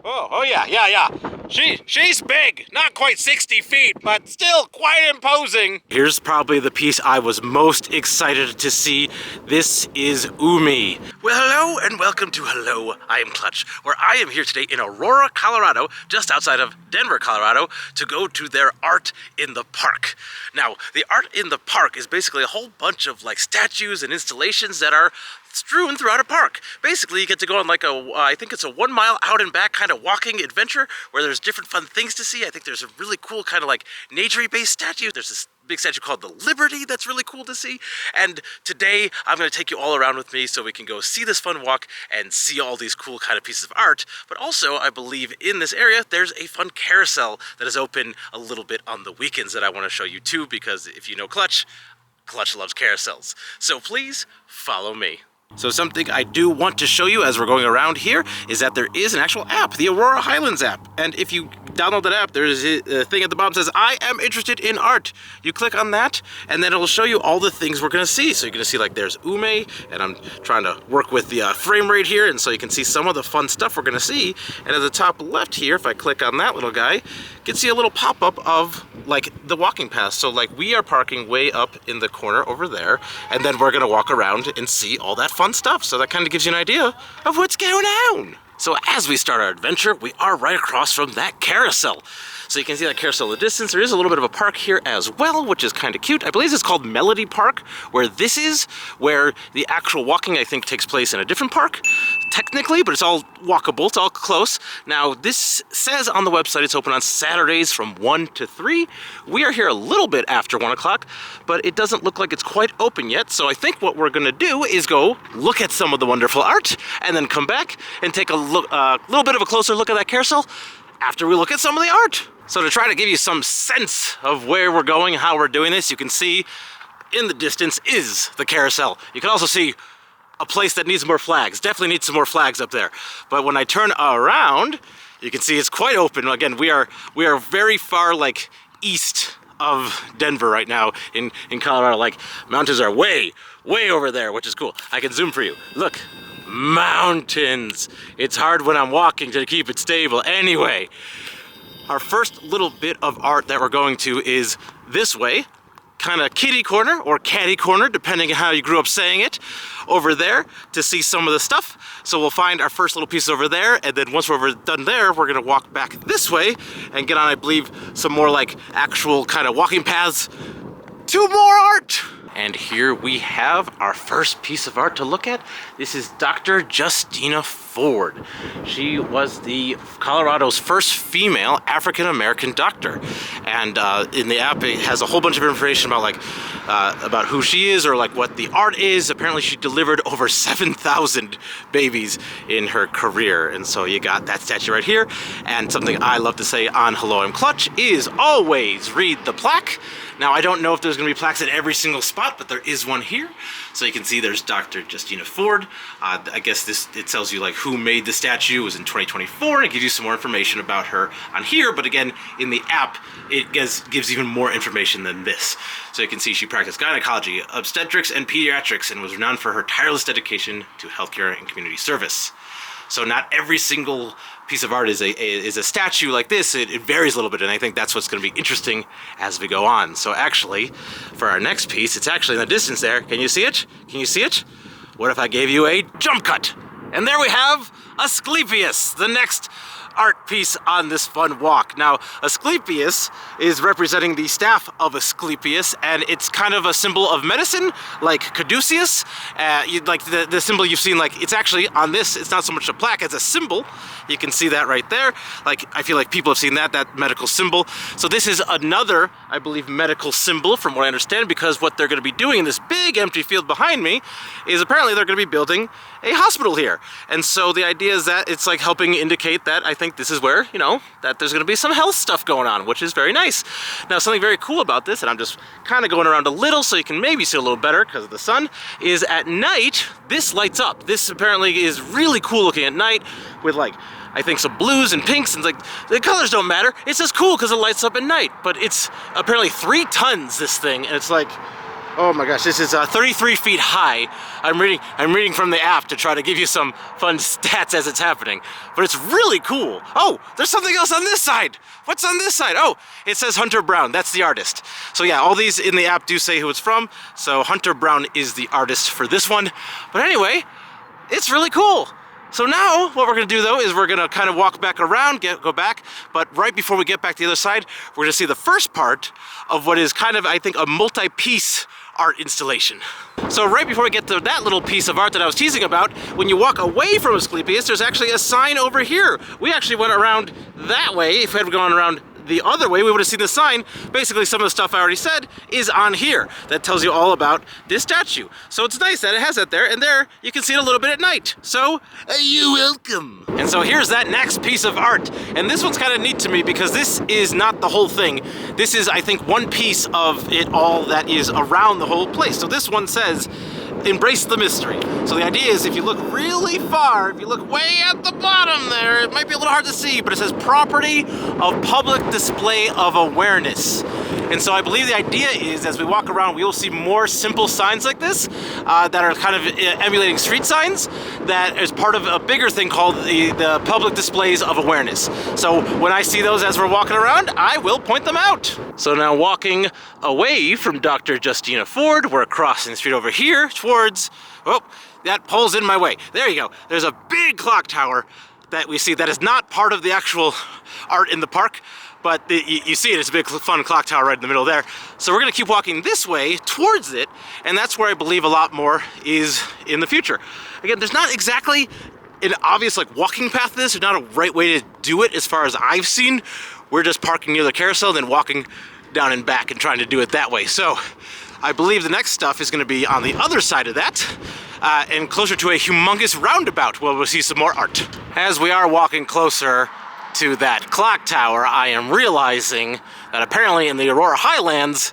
Oh yeah. She's big, not quite 60 feet, but still quite imposing. Here's probably the piece I was most excited to see. This is Umi. Well, hello and welcome to Hello, I Am Clutch, where I am here today in Aurora, Colorado, just outside of Denver, Colorado, to go to their Art in the Park. Now, the Art in the Park is basically a whole bunch of like statues and installations that are strewn throughout a park. Basically, you get to go on like I think it's a 1 mile out and back kind of walking adventure where there's different fun things to see. I think there's a really cool kind of like nature-y based statue. There's this big statue called the Liberty that's really cool to see. And today I'm going to take you all around with me so we can go see this fun walk and see all these cool kind of pieces of art. But also, I believe in this area there's a fun carousel that is open a little bit on the weekends that I want to show you too, because if you know Clutch loves carousels. So please follow me. So something I do want to show you as we're going around here is that there is an actual app, the Aurora Highlands App. And if you download that app, there's a thing at the bottom that says, I am interested in art. You click on that, and then it'll show you all the things we're gonna see. So you're gonna see like there's Ume, and I'm trying to work with the frame rate here, and so you can see some of the fun stuff we're gonna see. And at the top left here, if I click on that little guy, you can see a little pop-up of like the walking path. So like we are parking way up in the corner over there, and then we're gonna walk around and see all that fun stuff. So that kind of gives you an idea of what's going on. So as we start our adventure, we are right across from that carousel. So you can see that carousel in the distance. There is a little bit of a park here as well, which is kind of cute. I believe it's called Melody Park, where this is, where the actual walking, I think, takes place in a different park, technically, but it's all walkable, it's all close. Now, this says on the website it's open on Saturdays from 1 to 3. We are here a little bit after 1 o'clock, but it doesn't look like it's quite open yet. So I think what we're gonna do is go look at some of the wonderful art and then come back and take a look, little bit of a closer look at that carousel after we look at some of the art. So to try to give you some sense of where we're going, how we're doing this, you can see in the distance is the carousel. You can also see a place that needs more flags. Definitely needs some more flags up there. But when I turn around, you can see it's quite open. Again, we are very far like east of Denver right now in Colorado. Like mountains are way over there, which is cool. I can zoom for you. Look, mountains. It's hard when I'm walking to keep it stable. Anyway, our first little bit of art that we're going to is this way, kind of kitty corner or catty corner, depending on how you grew up saying it, over there to see some of the stuff. So we'll find our first little piece over there, and then once we're done there, we're gonna walk back this way and get on, I believe, some more like actual kind of walking paths to more art. And here we have our first piece of art to look at. This is Dr. Justina Ford. She was the Colorado's first female African-American doctor. And in the app, it has a whole bunch of information about about who she is or like what the art is. Apparently she delivered over 7,000 babies in her career. And so you got that statue right here. And something I love to say on Hello, I'm Clutch is always read the plaque. Now, I don't know if there's gonna be plaques at every single spot, but there is one here. So you can see there's Dr. Justina Ford. I guess it tells you like who made the statue. It was in 2024, and it gives you some more information about her on here. But again, in the app, it gives even more information than this. So you can see she practiced gynecology, obstetrics, and pediatrics, and was renowned for her tireless dedication to healthcare and community service. So not every single piece of art is a statue like this. It varies a little bit, and I think that's what's going to be interesting as we go on. So actually, for our next piece, it's actually in the distance there. Can you see it? Can you see it? What if I gave you a jump cut? And there we have Asclepius, the next art piece on this fun walk. Now, Asclepius is representing the staff of Asclepius, and it's kind of a symbol of medicine, like caduceus. Like the symbol you've seen, like it's actually on this, it's not so much a plaque as a symbol. You can see that right there. Like, I feel like people have seen that medical symbol. So this is another, I believe, medical symbol from what I understand, because what they're gonna be doing in this big empty field behind me is apparently they're gonna be building a hospital here. And so the idea is that it's like helping indicate that I think this is where, you know, that there's gonna be some health stuff going on, which is very nice. Now, something very cool about this, and I'm just kind of going around a little so you can maybe see a little better because of the sun, is at night, this lights up. This apparently is really cool looking at night with like, I think some blues and pinks, and like the colors don't matter. It's just cool because it lights up at night. But it's apparently 3 tons, this thing, and it's like Oh my gosh, this is 33 feet high. I'm reading from the app to try to give you some fun stats as it's happening. But it's really cool. Oh, there's something else on this side. What's on this side? Oh, it says Hunter Brown. That's the artist. So yeah, all these in the app do say who it's from. So Hunter Brown is the artist for this one. But anyway, it's really cool. So now what we're gonna do though is we're gonna kind of walk back around, go back, but right before we get back to the other side, we're gonna see the first part of what is kind of, I think, a multi-piece art installation. So right before we get to that little piece of art that I was teasing about, when you walk away from Asclepius, there's actually a sign over here. We actually went around that way. If we had gone around the other way, we would have seen the sign. Basically, some of the stuff I already said is on here. That tells you all about this statue. So it's nice that it has that there, and there you can see it a little bit at night. So, you're welcome. And so here's that next piece of art. And this one's kind of neat to me because this is not the whole thing. This is, I think, one piece of it all that is around the whole place. So this one says, embrace the mystery. So the idea is if you look really far, if you look way at the bottom there, it might be a little hard to see, but it says property of public display of awareness. And so I believe the idea is as we walk around, we will see more simple signs like this that are kind of emulating street signs that is part of a bigger thing called the public displays of awareness. So when I see those as we're walking around, I will point them out. So now walking away from Dr. Justina Ford, we're crossing the street over here towards, oh, that pole's in my way. There you go. There's a big clock tower that we see that is not part of the actual art in the park, but you see it, it's a big fun clock tower right in the middle there. So we're gonna keep walking this way towards it, and that's where I believe a lot more is in the future. Again, there's not exactly an obvious like walking path to this. There's not a right way to do it as far as I've seen. We're just parking near the carousel, then walking down and back and trying to do it that way. So I believe the next stuff is gonna be on the other side of that, and closer to a humongous roundabout where we'll see some more art. As we are walking closer to that clock tower, I am realizing that apparently in the Aurora Highlands,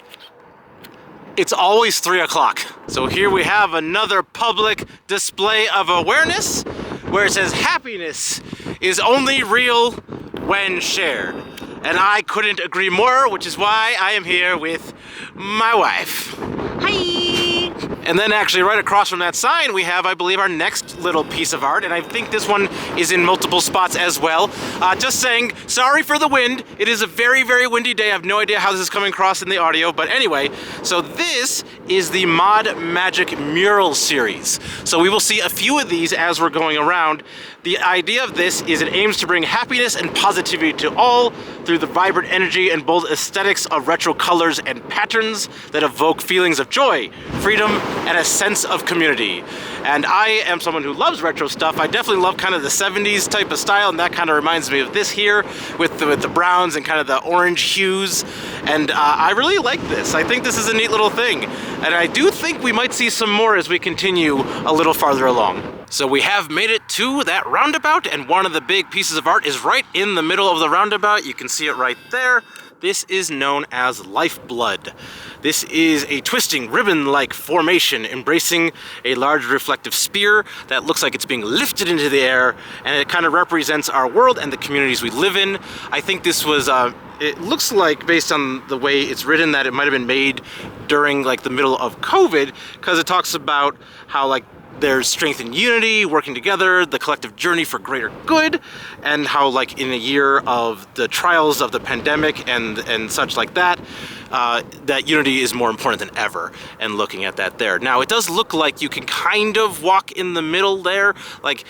it's always 3 o'clock. So here we have another public display of awareness where it says happiness is only real when shared. And I couldn't agree more, which is why I am here with my wife. Hi! And then actually right across from that sign, we have, I believe, our next little piece of art. And I think this one is in multiple spots as well. Just saying, sorry for the wind. It is a very, very windy day. I have no idea how this is coming across in the audio. But anyway, so this is the Mod Magic Murals series. So we will see a few of these as we're going around. The idea of this is it aims to bring happiness and positivity to all through the vibrant energy and bold aesthetics of retro colors and patterns that evoke feelings of joy, freedom, and a sense of community. And I am someone who loves retro stuff. I definitely love kind of the 70s type of style, and that kind of reminds me of this here with the browns and kind of the orange hues. And I really like this. I think this is a neat little thing. And I do think we might see some more as we continue a little farther along. So we have made it to that roundabout, and one of the big pieces of art is right in the middle of the roundabout. You can see it right there. This is known as Lifeblood. This is a twisting ribbon-like formation embracing a large reflective spear that looks like it's being lifted into the air, and it kind of represents our world and the communities we live in. I think this was, it looks like, based on the way it's written, that it might have been made during like the middle of COVID, because it talks about how like there's strength and unity, working together, the collective journey for greater good, and how like in a year of the trials of the pandemic and such like that, that unity is more important than ever, and looking at that there. Now, it does look like you can kind of walk in the middle there, like,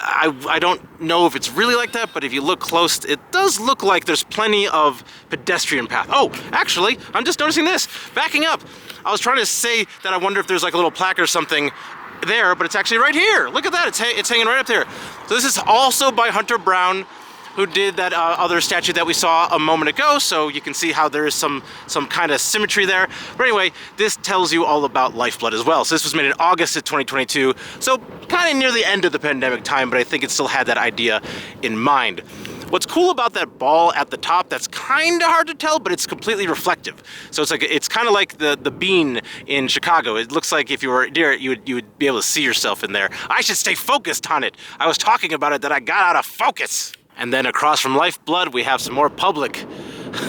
I don't know if it's really like that, but if you look close, it does look like there's plenty of pedestrian path. Oh, actually, I'm just noticing this, backing up. I was trying to say that I wonder if there's like a little plaque or something there, but it's actually right here. Look at that, it's hanging right up there. So this is also by Hunter Brown, who did that other statue that we saw a moment ago, so you can see how there is some kind of symmetry there. But anyway, this tells you all about Lifeblood as well. So this was made in August of 2022, so kind of near the end of the pandemic time, but I think it still had that idea in mind. What's cool about that ball at the top, that's kind of hard to tell, but it's completely reflective. So it's like, it's kind of like the bean in Chicago. It looks like if you were near it, you would be able to see yourself in there. I should stay focused on it. I was talking about it that I got out of focus. And then across from Lifeblood, we have some more public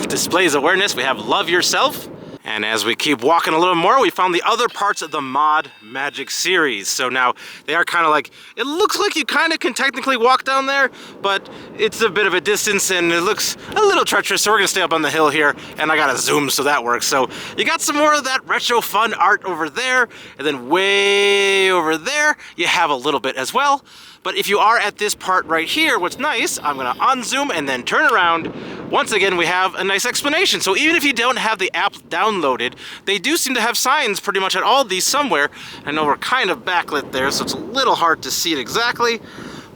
displays of awareness. We have Love Yourself. And as we keep walking a little more, we found the other parts of the Mod Magic series. So now they are kind of like, it looks like you kind of can technically walk down there, but it's a bit of a distance and it looks a little treacherous. So we're gonna stay up on the hill here, and I gotta zoom so that works. So you got some more of that retro fun art over there, and then way over there, you have a little bit as well. But if you are at this part right here, what's nice, I'm gonna unzoom and then turn around. Once again, we have a nice explanation. So even if you don't have the app downloaded, they do seem to have signs pretty much at all of these somewhere. I know we're kind of backlit there, so it's a little hard to see it exactly.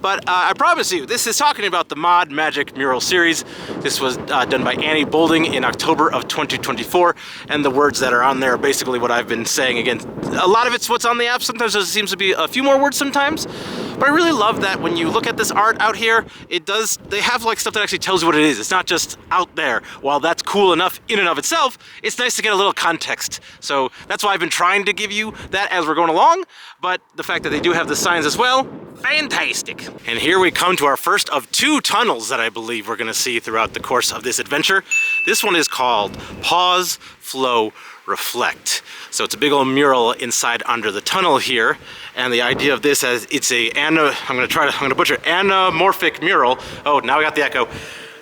But I promise you, this is talking about the Mod Magic Mural series. This was done by Annie Boulding in October of 2024, and the words that are on there are basically what I've been saying. Again, a lot of it's what's on the app. Sometimes there seems to be a few more words sometimes, but I really love that when you look at this art out here, they have like stuff that actually tells you what it is. It's not just out there. While that's cool enough in and of itself, it's nice to get a little context. So that's why I've been trying to give you that as we're going along, but the fact that they do have the signs as well, fantastic. And here we come to our first of 2 tunnels that I believe we're gonna see throughout the course of this adventure. This one is called Pause, Flow, Reflect. So it's a big old mural inside under the tunnel here. And the idea of this as it's I'm gonna butcher anamorphic mural. Oh, now I got the echo.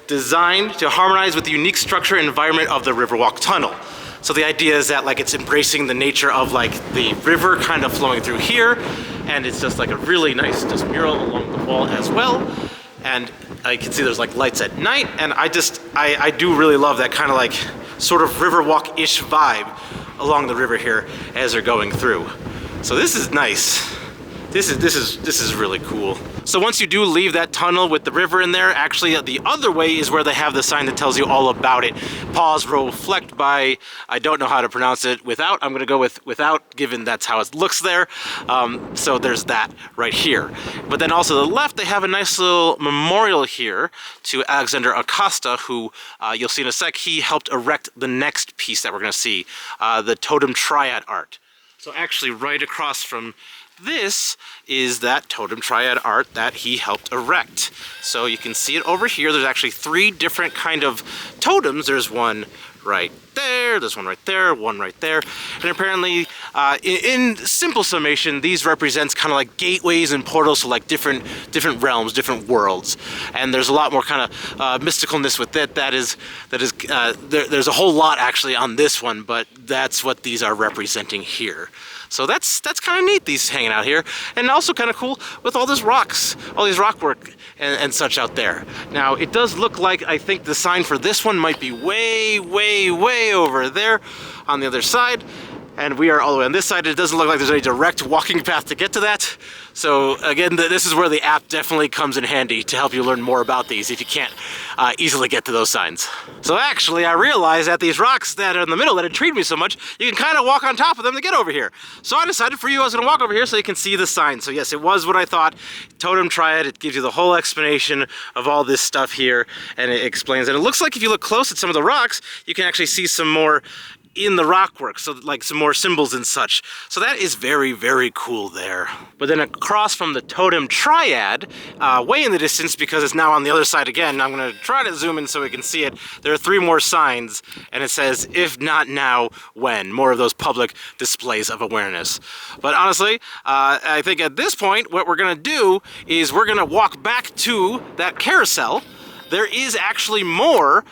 Designed to harmonize with the unique structure and environment of the Riverwalk Tunnel. So the idea is that like it's embracing the nature of like the river kind of flowing through here, and it's just like a really nice just mural along the wall as well. And I can see there's like lights at night, and I do really love that kind of like sort of Riverwalk-ish vibe along the river here as they're going through. So this is nice. This is really cool. So once you do leave that tunnel with the river in there, actually the other way is where they have the sign that tells you all about it. Pause, reflect by, I don't know how to pronounce it, without. I'm gonna go with without, given that's how it looks there. So there's that right here. But then also to the left, they have a nice little memorial here to Alexander Acosta, who you'll see in a sec, he helped erect the next piece that we're gonna see, the Totem Triad art. So actually right across from this is that Totem Triad art that he helped erect. So you can see it over here. There's actually 3 different kind of totems. There's one right there, there's one right there, one right there. And apparently, in simple summation, these represents kind of like gateways and portals to like different realms, different worlds. And there's a lot more kind of mysticalness with it. There's a whole lot actually on this one, but that's what these are representing here. So that's kind of neat, these hanging out here. And also kind of cool with all these rocks, all these rock work and such out there. Now, it does look like, I think the sign for this one might be way, way, way over there on the other side. And we are all the way on this side. It doesn't look like there's any direct walking path to get to that. So again, this is where the app definitely comes in handy to help you learn more about these if you can't easily get to those signs. So actually, I realized that these rocks that are in the middle that intrigued me so much, you can kind of walk on top of them to get over here. So I decided for you, I was gonna walk over here so you can see the sign. So yes, it was what I thought. Totem Triad, it gives you the whole explanation of all this stuff here, and it explains. And it looks like if you look close at some of the rocks, you can actually see some more in the rockwork, so like some more symbols and such. So that is very, very cool there. But then across from the Totem Triad, way in the distance, because it's now on the other side again, I'm gonna try to zoom in so we can see it. There are 3 more signs, and it says, if not now, when? More of those public displays of awareness. But honestly, I think at this point, what we're gonna do is we're gonna walk back to that carousel. There is actually more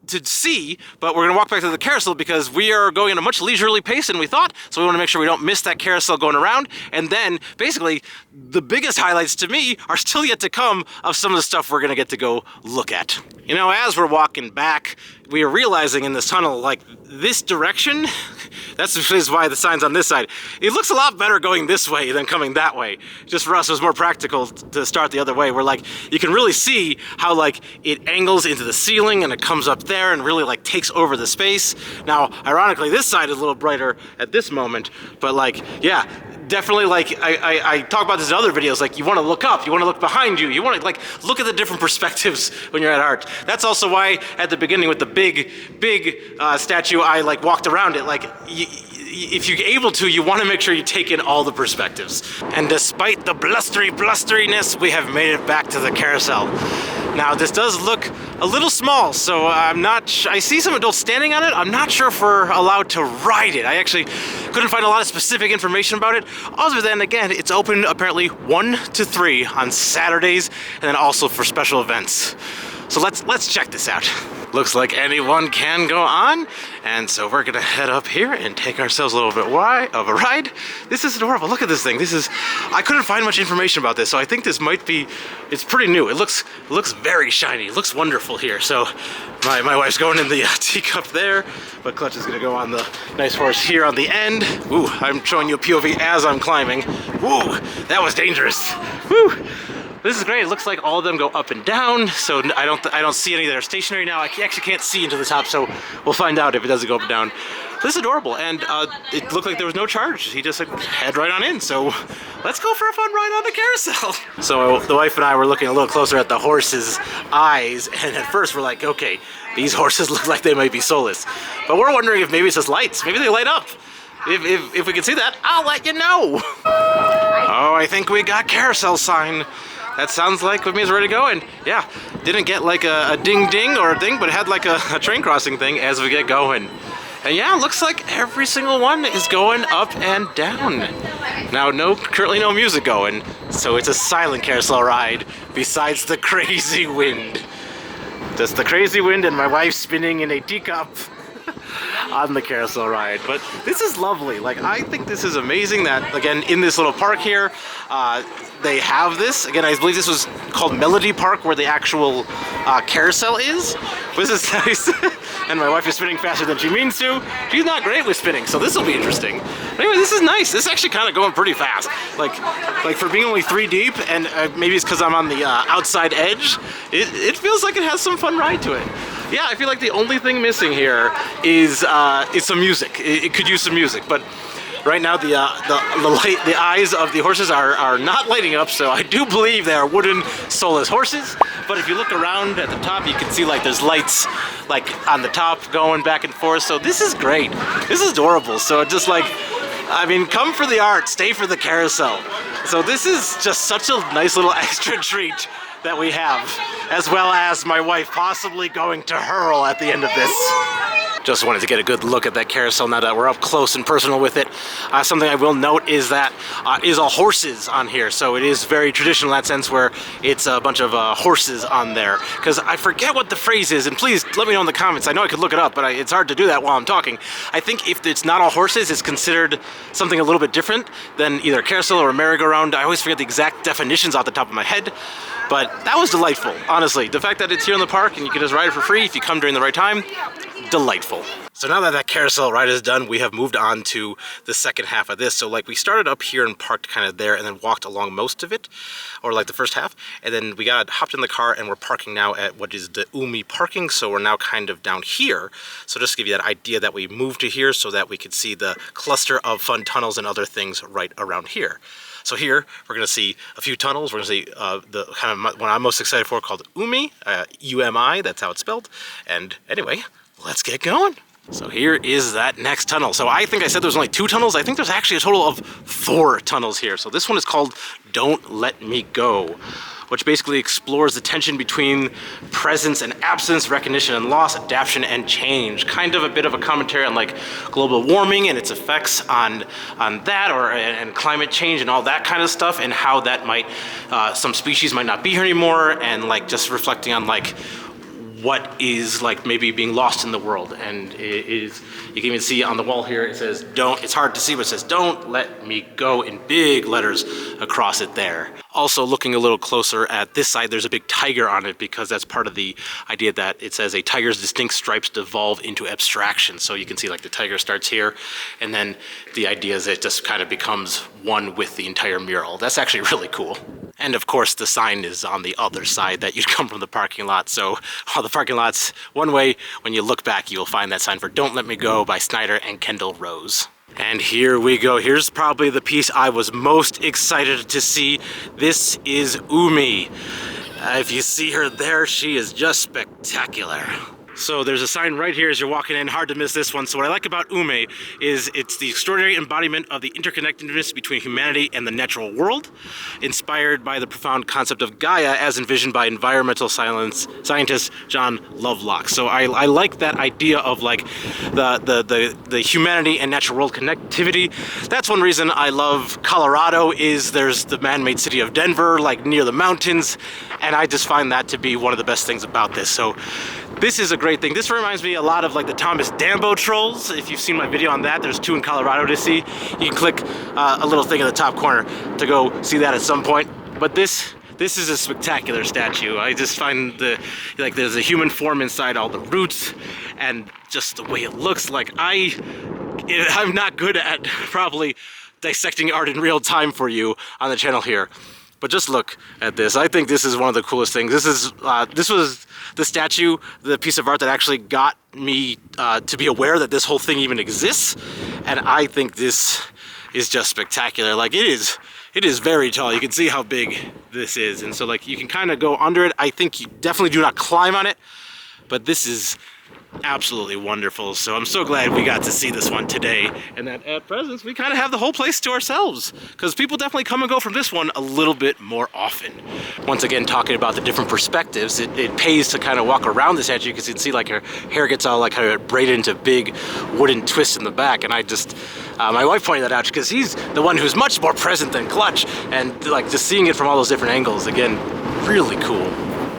to see, but we're gonna walk back to the carousel because we are going at a much leisurely pace than we thought, so we wanna make sure we don't miss that carousel going around. And then basically the biggest highlights to me are still yet to come of some of the stuff we're gonna get to go look at. You know, as we're walking back, we are realizing in this tunnel, like this direction, that's why the sign's on this side. It looks a lot better going this way than coming that way. Just for us, it was more practical to start the other way, where like, you can really see how like it angles into the ceiling and it comes up there and really like takes over the space. Now, ironically, this side is a little brighter at this moment, but like, yeah, definitely like, I talk about this in other videos, like you wanna look up, you wanna look behind you, you wanna like look at the different perspectives when you're at art. That's also why at the beginning with the big statue, I like walked around it, like if you're able to, you want to make sure you take in all the perspectives. And despite the blusteriness, we have made it back to the carousel. Now, this does look a little small, so I see some adults standing on it. I'm not sure if we're allowed to ride it. I actually couldn't find a lot of specific information about it, other than, again, it's open apparently 1 to 3 on Saturdays, and then also for special events. So let's check this out. Looks like anyone can go on, and so we're gonna head up here and take ourselves a little bit of a ride. This is adorable. Look at this thing. I couldn't find much information about this, so I think this might be, it's pretty new. It looks very shiny. It looks wonderful here. So my wife's going in the teacup there, but Clutch is gonna go on the nice horse here on the end. Ooh, I'm showing you a POV as I'm climbing. Ooh, that was dangerous. Woo. This is great. It looks like all of them go up and down, so I don't see any that are stationary now. I actually can't see into the top, so we'll find out if it doesn't go up and down. This is adorable, and it looked like there was no charge. He just like head right on in, so let's go for a fun ride on the carousel. So the wife and I were looking a little closer at the horse's eyes, and at first we're like, okay, these horses look like they might be soulless. But we're wondering if maybe it's just lights. Maybe they light up. If we can see that, I'll let you know. Oh, I think we got carousel sign. That sounds like it means we're ready to go, and yeah, didn't get like a ding-ding or a thing, but it had like a train crossing thing as we get going. And yeah, looks like every single one is going up and down. Now, currently no music going, so it's a silent carousel ride besides the crazy wind. Just the crazy wind and my wife spinning in a teacup on the carousel ride. But this is lovely. Like, I think this is amazing that, again, in this little park here, they have this. Again, I believe this was called Melody Park, where the actual carousel is. This is nice. And my wife is spinning faster than she means to. She's not great with spinning, so this will be interesting. But anyway, this is nice. This is actually kind of going pretty fast. Like for being only 3 deep, and maybe it's because I'm on the outside edge, it feels like it has some fun ride to it. Yeah, I feel like the only thing missing here is some music. It could use some music, but right now the eyes of the horses are not lighting up, so I do believe they are wooden soulless horses. But if you look around at the top, you can see like there's lights like on the top going back and forth. So this is great. This is adorable. So just like, I mean, come for the art, stay for the carousel. So this is just such a nice little extra treat that we have, as well as my wife possibly going to hurl at the end of this. Just wanted to get a good look at that carousel now that we're up close and personal with it. Something I will note is that is all horses on here, so it is very traditional in that sense, where it's a bunch of horses on there. Because I forget what the phrase is, and please let me know in the comments. I know I could look it up, but it's hard to do that while I'm talking. I think if it's not all horses, it's considered something a little bit different than either a carousel or a merry-go-round. I always forget the exact definitions off the top of my head. But that was delightful, honestly. The fact that it's here in the park and you can just ride it for free if you come during the right time, delightful. So now that carousel ride is done, we have moved on to the second half of this. So like we started up here and parked kind of there and then walked along most of it, or like the first half. And then we hopped in the car and we're parking now at what is the Umi parking. So we're now kind of down here. So just to give you that idea that we moved to here so that we could see the cluster of fun tunnels and other things right around here. So here, we're going to see a few tunnels. We're going to see the kind of one I'm most excited for called Umi, U-M-I, that's how it's spelled. And anyway, let's get going. So here is that next tunnel. So I think I said there was only 2 tunnels. I think there's actually a total of 4 tunnels here. So this one is called Don't Let Me Go, which basically explores the tension between presence and absence, recognition and loss, adaptation and change. Kind of a bit of a commentary on like global warming and its effects on that, and climate change and all that kind of stuff, and how that might, some species might not be here anymore, and like just reflecting on like what is like maybe being lost in the world. And it is, you can even see on the wall here, it says don't, it's hard to see, but it says don't let me go in big letters across it there. Also looking a little closer at this side, there's a big tiger on it because that's part of the idea that it says a tiger's distinct stripes devolve into abstraction. So you can see like the tiger starts here, and then the idea is it just kind of becomes one with the entire mural. That's actually really cool. And of course the sign is on the other side that you'd come from the parking lot. So all the parking lots, one way, when you look back, you'll find that sign for Don't Let Me Go by Snyder and Kendall Rose. And here we go. Here's probably the piece I was most excited to see. This is Umi. If you see her there, she is just spectacular. So there's a sign right here as you're walking in, hard to miss this one. So what I like about Ume is it's the extraordinary embodiment of the interconnectedness between humanity and the natural world, inspired by the profound concept of Gaia as envisioned by environmental scientist John Lovelock. So I like that idea of like the humanity and natural world connectivity. That's one reason I love Colorado is there's the man-made city of Denver, like near the mountains, and I just find that to be one of the best things about this. So this is a great thing. This reminds me a lot of like the Thomas Dambo trolls. If you've seen my video on that, there's 2 in Colorado to see. You can click a little thing in the top corner to go see that at some point. But this is a spectacular statue. I just find there's a human form inside all the roots, and just the way it looks. Like I'm not good at probably dissecting art in real time for you on the channel here. But just look at this. I think this is one of the coolest things. This was the statue, the piece of art that actually got me to be aware that this whole thing even exists. And I think this is just spectacular. Like it is very tall. You can see how big this is. And so like you can kind of go under it. I think you definitely do not climb on it, but this is absolutely wonderful. So I'm so glad we got to see this one today, and that at present we kind of have the whole place to ourselves, because people definitely come and go from this one a little bit more often. Once again, talking about the different perspectives, it pays to kind of walk around the statue, because you can see like her hair gets all like kind of braided into big wooden twists in the back. And I just my wife pointed that out because he's the one who's much more present than Clutch, and like just seeing it from all those different angles, again, really cool.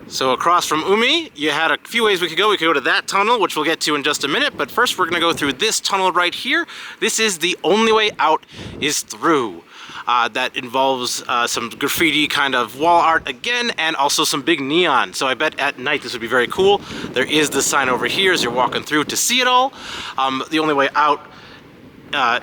So across from Umi, you had a few ways we could go. We could go to that tunnel, which we'll get to in just a minute, but first we're gonna go through this tunnel right here. This is the only way out is through. That involves some graffiti kind of wall art again, and also some big neon. So I bet at night this would be very cool. There is the sign over here as you're walking through to see it all. The only way out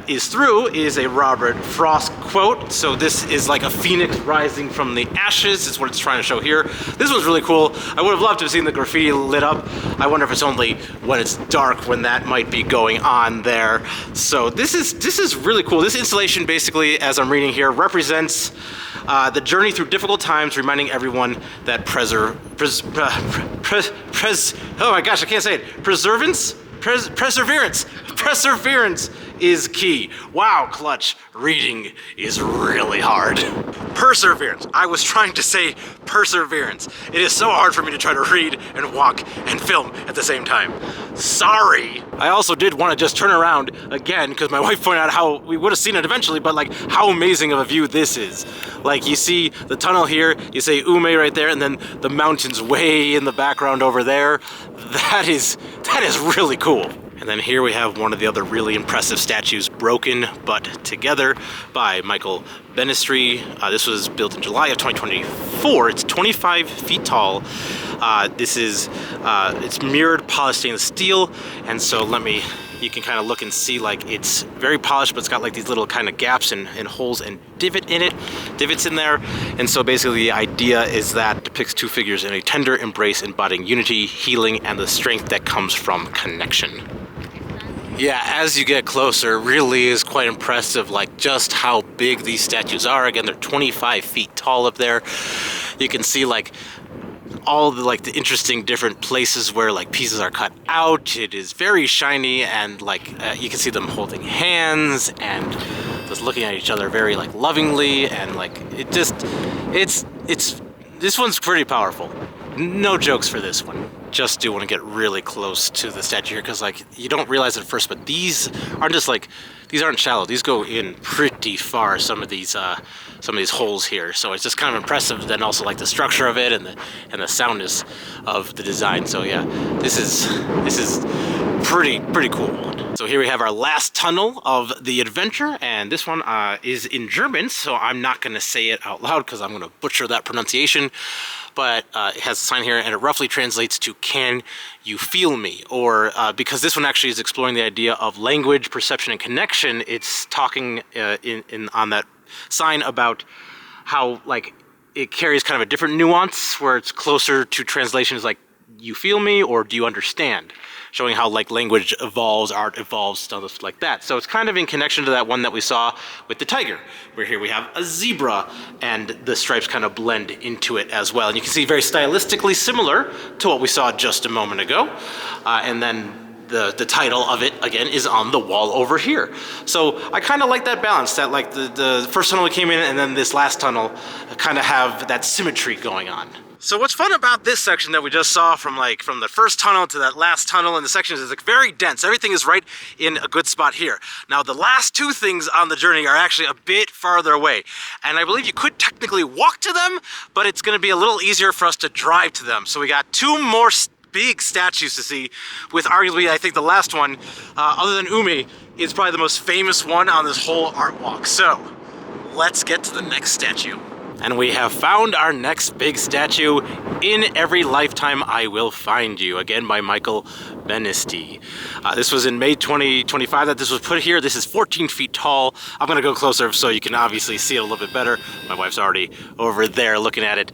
is through is a Robert Frost quote. So this is like a phoenix rising from the ashes is what it's trying to show here. This one's really cool. I would have loved to have seen the graffiti lit up. I wonder if it's only when it's dark when that might be going on there. So this is really cool. This installation basically, as I'm reading here, represents the journey through difficult times, reminding everyone that oh my gosh, I can't say it. Perseverance is key. Wow, Clutch, reading is really hard. Perseverance. I was trying to say perseverance. It is so hard for me to try to read and walk and film at the same time. Sorry. I also did want to just turn around again because my wife pointed out how we would have seen it eventually, but like how amazing of a view this is. Like you see the tunnel here, you say Ume right there, and then the mountains way in the background over there. That is really cool. And then here we have one of the other really impressive statues, Broken But Together, by Michael Benestry. This was built in July of 2024. It's 25 feet tall. It's mirrored polished stainless steel, and so you can kind of look and see like it's very polished, but it's got like these little kind of gaps and holes and divots in there. And so basically the idea is that it depicts 2 figures in a tender embrace embodying unity, healing, and the strength that comes from connection. Yeah, as you get closer, it really is quite impressive, like just how big these statues are. Again, they're 25 feet tall up there. You can see like all the interesting different places where like pieces are cut out. It is very shiny, and like you can see them holding hands and just looking at each other very like lovingly, and like this one's pretty powerful. No jokes for this one. Just do want to get really close to the statue here, because like you don't realize at first, but these aren't shallow. These go in pretty far, some of these holes here. So it's just kind of impressive. Then also like the structure of it and the soundness of the design. So yeah, this is pretty cool one. So here we have our last tunnel of the adventure, and this one is in German, so I'm not going to say it out loud because I'm going to butcher that pronunciation. But it has a sign here, and it roughly translates to "Can you feel me?" Or because this one actually is exploring the idea of language, perception, and connection. It's talking on that sign about how like it carries kind of a different nuance, where it's closer to translations like you feel me, or do you understand? Showing how like language evolves, art evolves, stuff like that. So it's kind of in connection to that one that we saw with the tiger, where here we have a zebra and the stripes kind of blend into it as well. And you can see very stylistically similar to what we saw just a moment ago. And then the title of it, again, is on the wall over here. So I kind of like that balance, that like the first tunnel we came in and then this last tunnel kind of have that symmetry going on. So what's fun about this section that we just saw from the first tunnel to that last tunnel in the sections is like very dense. Everything is right in a good spot here. Now the last two things on the journey are actually a bit farther away. And I believe you could technically walk to them, but it's gonna be a little easier for us to drive to them. So we got two more big statues to see, with arguably, I think the last one, other than Umi, is probably the most famous one on this whole art walk. So let's get to the next statue. And we have found our next big statue, In Every Lifetime I Will Find You, again by Michael Benisti. This was in May 2025 that this was put here. This is 14 feet tall. I'm gonna go closer so you can obviously see it a little bit better. My wife's already over there looking at it.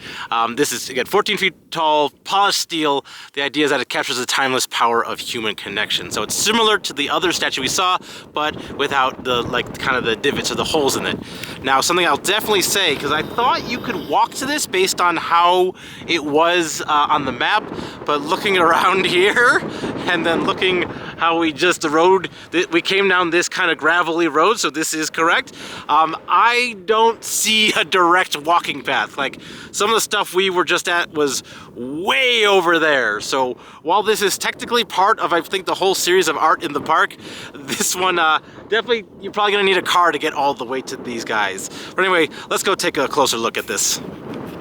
This is, again, 14 feet tall, polished steel. The idea is that it captures the timeless power of human connection. So it's similar to the other statue we saw, but without the, like, kind of the divots or the holes in it. Now, something I'll definitely say, because I thought you could walk to this based on how it was on the map, but looking around here and then looking how we just rode, we came down this kind of gravelly road, so this is correct. I don't see a direct walking path. Like, some of the stuff we were just at was way over there. So while this is technically part of, I think, the whole series of art in the park, this one definitely, you're probably gonna need a car to get all the way to these guys. But anyway, let's go take a closer look at this.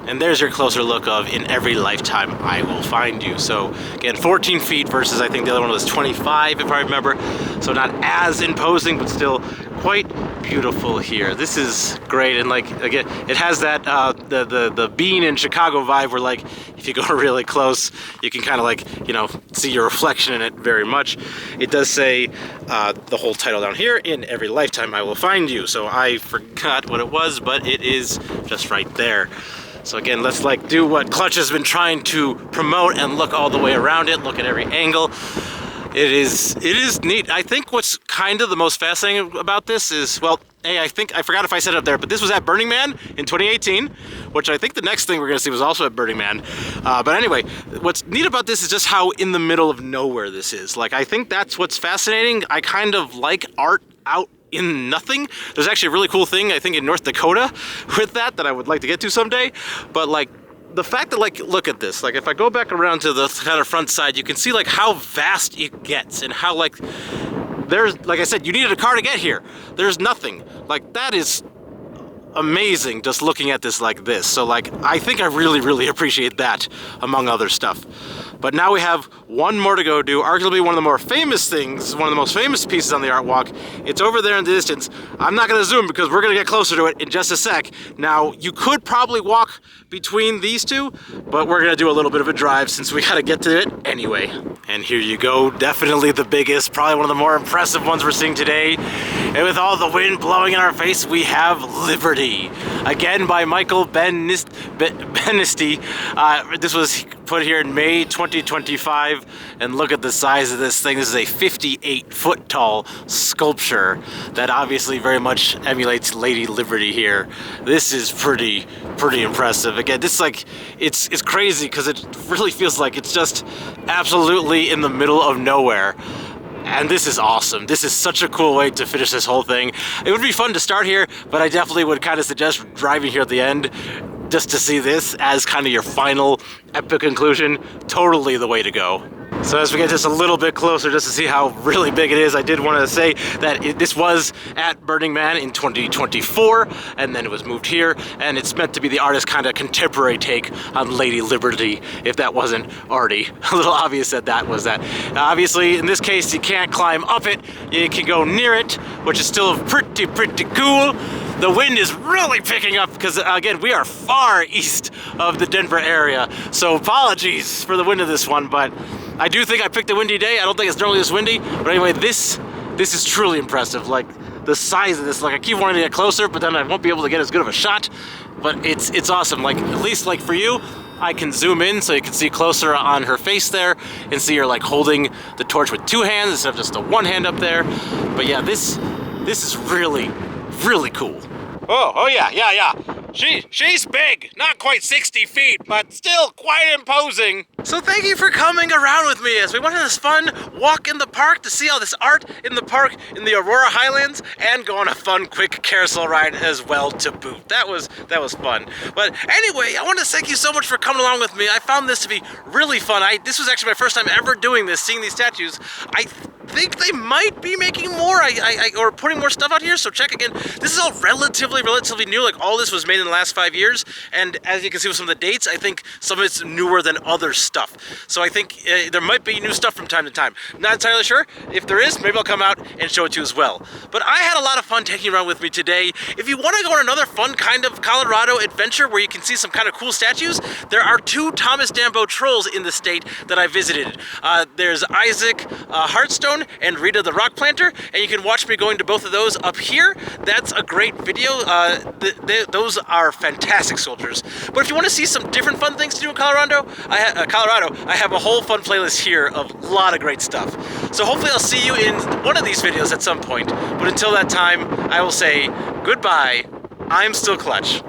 And there's your closer look of In Every Lifetime I Will Find You. So again, 14 feet versus I think the other one was 25 if I remember. So not as imposing, but still quite beautiful here. This is great, and like, again, it has that the Bean in Chicago vibe where, like, if you go really close, you can kind of, like, you know, see your reflection in it very much. It does say the whole title down here, In Every Lifetime I Will Find You. So I forgot what it was, but it is just right there. So again, let's like do what Clutch has been trying to promote and look all the way around it, look at every angle. It is neat. I think what's kind of the most fascinating about this is, well, hey, I think, I forgot if I said it up there, but this was at Burning Man in 2018, which I think the next thing we're gonna see was also at Burning Man. But anyway, what's neat about this is just how in the middle of nowhere this is. Like, I think that's what's fascinating. I kind of like art out in nothing. There's actually a really cool thing, I think, in North Dakota with that I would like to get to someday. But like, the fact that, like, look at this, like if I go back around to the kind of front side, you can see like how vast it gets and how, like, there's, like I said, you needed a car to get here. There's nothing. Like, that is amazing just looking at this like this. So like, I think I really appreciate that among other stuff. But now we have one more to go do, arguably one of the more famous things, one of the most famous pieces on the art walk. It's over there in the distance. I'm not gonna zoom because we're gonna get closer to it in just a sec. Now, you could probably walk between these two, but we're gonna do a little bit of a drive since we gotta get to it anyway. And here you go, definitely the biggest, probably one of the more impressive ones we're seeing today. And with all the wind blowing in our face, we have Liberty. Again by Michael Benisti. This was put here in May 2025, and look at the size of this thing. This is a 58-foot tall sculpture that obviously very much emulates Lady Liberty here. This is pretty impressive. Again, this, like, it's crazy because it really feels like it's just absolutely in the middle of nowhere. And this is awesome. This is such a cool way to finish this whole thing. It would be fun to start here, but I definitely would kind of suggest driving here at the end just to see this as kind of your final epic conclusion. Totally the way to go. So as we get just a little bit closer just to see how really big it is, I did want to say that this was at Burning Man in 2024, and then it was moved here, and it's meant to be the artist's kind of contemporary take on Lady Liberty, if that wasn't already a little obvious that that was that. Obviously, in this case, you can't climb up it, you can go near it, which is still pretty cool. The wind is really picking up because, again, we are far east of the Denver area, so apologies for the wind of this one, but I do think I picked a windy day. I don't think it's normally this windy, but anyway, this is truly impressive. Like, the size of this, like, I keep wanting to get closer, but then I won't be able to get as good of a shot, but it's awesome. Like, at least, like, for you, I can zoom in so you can see closer on her face there and see her like holding the torch with 2 hands instead of just a 1 hand up there. But yeah, this is really, really cool. Oh yeah. She's big, not quite 60 feet, but still quite imposing. So thank you for coming around with me as we went on this fun walk in the park to see all this art in the park in the Aurora Highlands and go on a fun quick carousel ride as well to boot. That was fun. But anyway, I want to thank you so much for coming along with me. I found this to be really fun. This was actually my first time ever doing this, seeing these statues. I think they might be making more or putting more stuff out here, so check again. This is all relatively new. Like, all this was made in the last 5 years, and as you can see with some of the dates, I think some of it's newer than other stuff. So I think there might be new stuff from time to time. Not entirely sure. If there is, maybe I'll come out and show it to you as well. But I had a lot of fun taking you around with me today. If you want to go on another fun kind of Colorado adventure where you can see some kind of cool statues, there are 2 Thomas Dambo trolls in the state that I visited. There's Isaac Heartstone and Rita the Rock Planter, and you can watch me going to both of those up here. That's a great video. Those are fantastic sculptures. But if you want to see some different fun things to do in Colorado, I have a whole fun playlist here of a lot of great stuff. So hopefully I'll see you in one of these videos at some point. But until that time, I will say goodbye. I'm still Clutch.